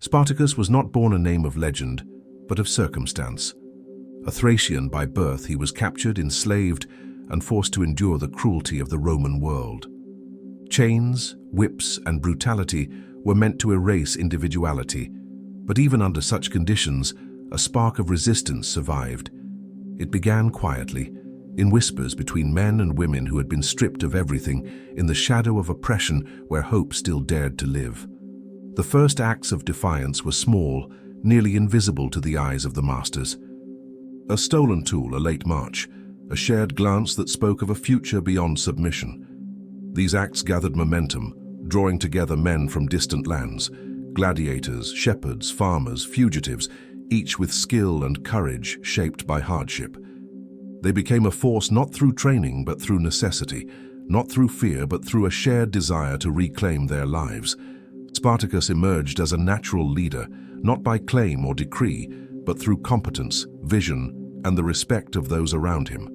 Spartacus was not born a name of legend, but of circumstance. A Thracian by birth, he was captured, enslaved, and forced to endure the cruelty of the Roman world. Chains, whips, and brutality were meant to erase individuality, but even under such conditions, a spark of resistance survived. It began quietly, in whispers between men and women who had been stripped of everything, in the shadow of oppression where hope still dared to live. The first acts of defiance were small, nearly invisible to the eyes of the masters. A stolen tool, a late march, a shared glance that spoke of a future beyond submission. These acts gathered momentum, drawing together men from distant lands, gladiators, shepherds, farmers, fugitives, each with skill and courage shaped by hardship. They became a force not through training but through necessity, not through fear but through a shared desire to reclaim their lives. Spartacus emerged as a natural leader, not by claim or decree, but through competence, vision, and the respect of those around him.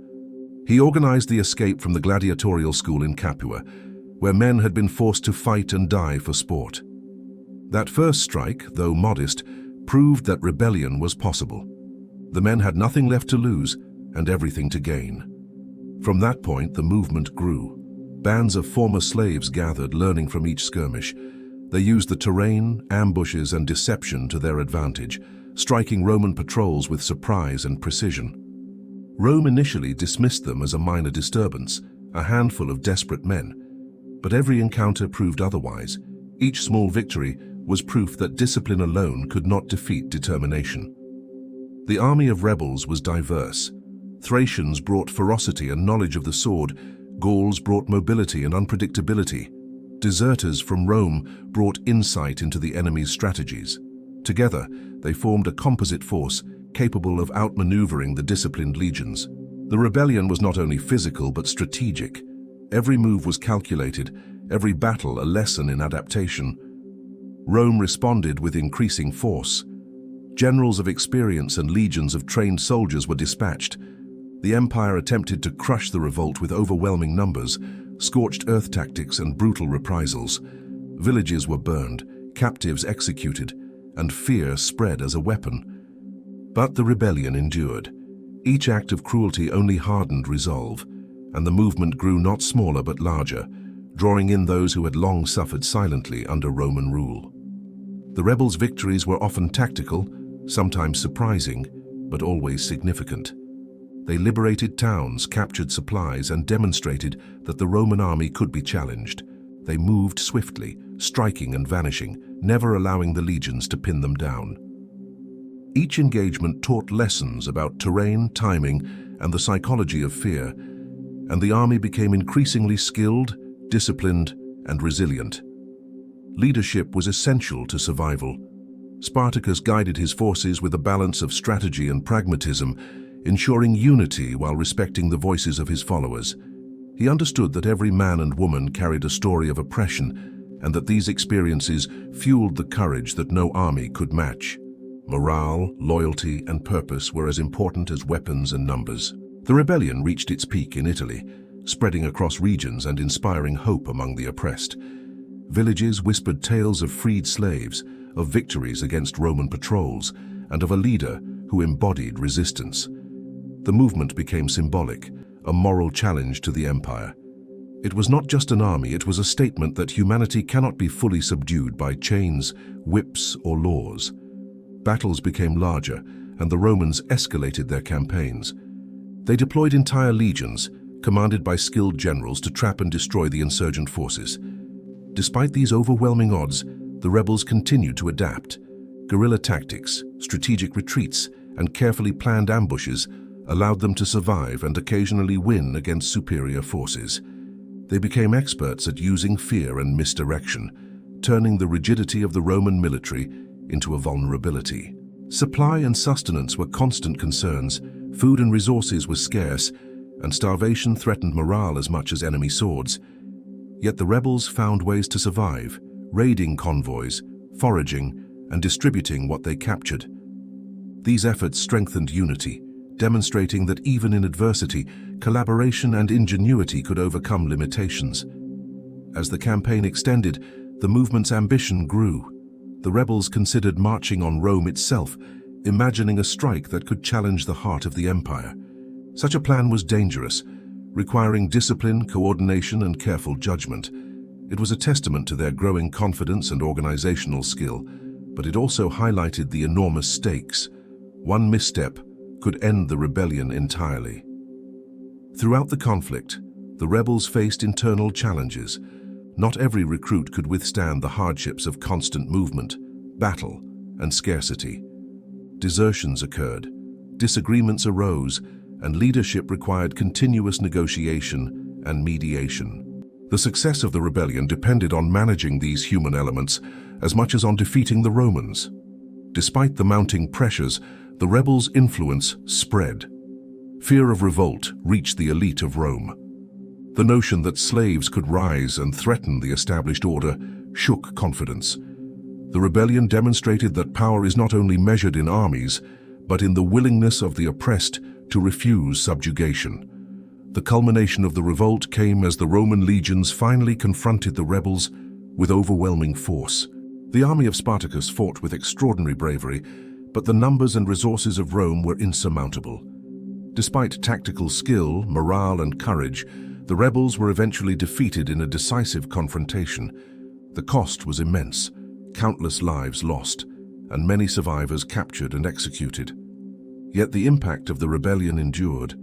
He organized the escape from the gladiatorial school in Capua, where men had been forced to fight and die for sport. That first strike, though modest, proved that rebellion was possible. The men had nothing left to lose and everything to gain. From that point, the movement grew. Bands of former slaves gathered, learning from each skirmish. They used the terrain, ambushes, and deception to their advantage, striking Roman patrols with surprise and precision. Rome initially dismissed them as a minor disturbance, a handful of desperate men. But every encounter proved otherwise. Each small victory was proof that discipline alone could not defeat determination. The army of rebels was diverse. Thracians brought ferocity and knowledge of the sword. Gauls brought mobility and unpredictability. Deserters from Rome brought insight into the enemy's strategies. Together, they formed a composite force capable of outmaneuvering the disciplined legions. The rebellion was not only physical but strategic. Every move was calculated, every battle a lesson in adaptation. Rome responded with increasing force. Generals of experience and legions of trained soldiers were dispatched. The empire attempted to crush the revolt with overwhelming numbers, scorched earth tactics and brutal reprisals. Villages were burned, captives executed, and fear spread as a weapon. But the rebellion endured. Each act of cruelty only hardened resolve, and the movement grew not smaller but larger, drawing in those who had long suffered silently under Roman rule. The rebels' victories were often tactical, sometimes surprising, but always significant. They liberated towns, captured supplies, and demonstrated that the Roman army could be challenged. They moved swiftly, striking and vanishing, never allowing the legions to pin them down. Each engagement taught lessons about terrain, timing, and the psychology of fear, and the army became increasingly skilled, disciplined, and resilient. Leadership was essential to survival. Spartacus guided his forces with a balance of strategy and pragmatism, ensuring unity while respecting the voices of his followers. He understood that every man and woman carried a story of oppression, and that these experiences fueled the courage that no army could match. Morale, loyalty, and purpose were as important as weapons and numbers. The rebellion reached its peak in Italy, spreading across regions and inspiring hope among the oppressed. Villages whispered tales of freed slaves, of victories against Roman patrols, and of a leader who embodied resistance. The movement became symbolic, a moral challenge to the empire. It was not just an army, it was a statement that humanity cannot be fully subdued by chains, whips, or laws. Battles became larger, and the Romans escalated their campaigns. They deployed entire legions, commanded by skilled generals, to trap and destroy the insurgent forces. Despite these overwhelming odds, the rebels continued to adapt. Guerrilla tactics, strategic retreats, and carefully planned ambushes allowed them to survive and occasionally win against superior forces. They became experts at using fear and misdirection, turning the rigidity of the Roman military into a vulnerability. Supply and sustenance were constant concerns, food and resources were scarce, and starvation threatened morale as much as enemy swords. Yet the rebels found ways to survive, raiding convoys, foraging, and distributing what they captured. These efforts strengthened unity, demonstrating that even in adversity, collaboration and ingenuity could overcome limitations. As the campaign extended, the movement's ambition grew. The rebels considered marching on Rome itself, imagining a strike that could challenge the heart of the empire. Such a plan was dangerous, requiring discipline, coordination, and careful judgment. It was a testament to their growing confidence and organizational skill, but it also highlighted the enormous stakes. One misstep could end the rebellion entirely. Throughout the conflict, the rebels faced internal challenges. Not every recruit could withstand the hardships of constant movement, battle, and scarcity. Desertions occurred, disagreements arose, and leadership required continuous negotiation and mediation. The success of the rebellion depended on managing these human elements as much as on defeating the Romans. Despite the mounting pressures, the rebels' influence spread. Fear of revolt reached the elite of Rome. The notion that slaves could rise and threaten the established order shook confidence. The rebellion demonstrated that power is not only measured in armies, but in the willingness of the oppressed to refuse subjugation. The culmination of the revolt came as the Roman legions finally confronted the rebels with overwhelming force. The army of Spartacus fought with extraordinary bravery, but the numbers and resources of Rome were insurmountable. Despite tactical skill, morale, and courage, the rebels were eventually defeated in a decisive confrontation. The cost was immense, countless lives lost, and many survivors captured and executed. Yet the impact of the rebellion endured.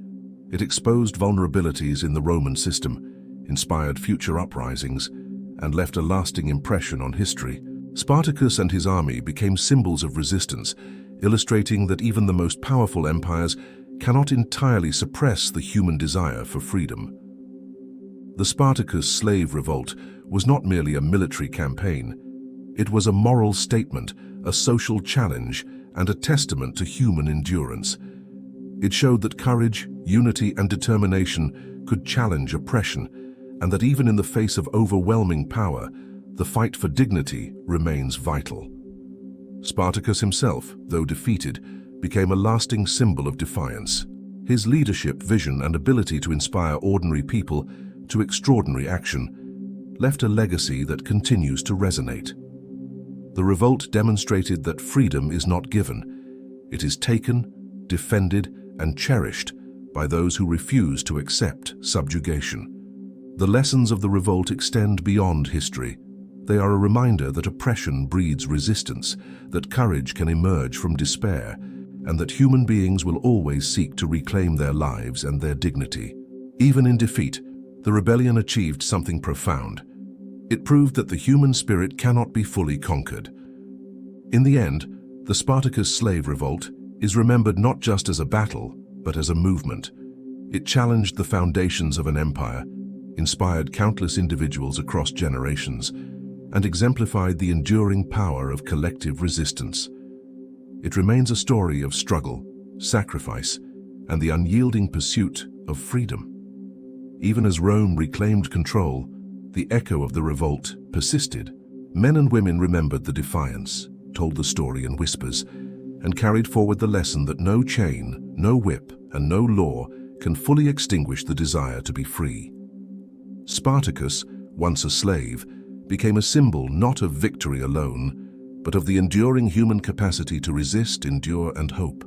It exposed vulnerabilities in the Roman system, inspired future uprisings, and left a lasting impression on history. Spartacus and his army became symbols of resistance, illustrating that even the most powerful empires cannot entirely suppress the human desire for freedom. The Spartacus slave revolt was not merely a military campaign. It was a moral statement, a social challenge, and a testament to human endurance. It showed that courage, unity, and determination could challenge oppression, and that even in the face of overwhelming power, the fight for dignity remains vital. Spartacus himself, though defeated, became a lasting symbol of defiance. His leadership, vision, and ability to inspire ordinary people to extraordinary action left a legacy that continues to resonate. The revolt demonstrated that freedom is not given. It is taken, defended, and cherished by those who refuse to accept subjugation. The lessons of the revolt extend beyond history. They are a reminder that oppression breeds resistance, that courage can emerge from despair, and that human beings will always seek to reclaim their lives and their dignity. Even in defeat, the rebellion achieved something profound. It proved that the human spirit cannot be fully conquered. In the end, the Spartacus slave revolt is remembered not just as a battle, but as a movement. It challenged the foundations of an empire, inspired countless individuals across generations, and exemplified the enduring power of collective resistance. It remains a story of struggle, sacrifice, and the unyielding pursuit of freedom. Even as Rome reclaimed control, the echo of the revolt persisted. Men and women remembered the defiance, told the story in whispers, and carried forward the lesson that no chain, no whip, and no law can fully extinguish the desire to be free. Spartacus, once a slave, became a symbol not of victory alone, but of the enduring human capacity to resist, endure, and hope.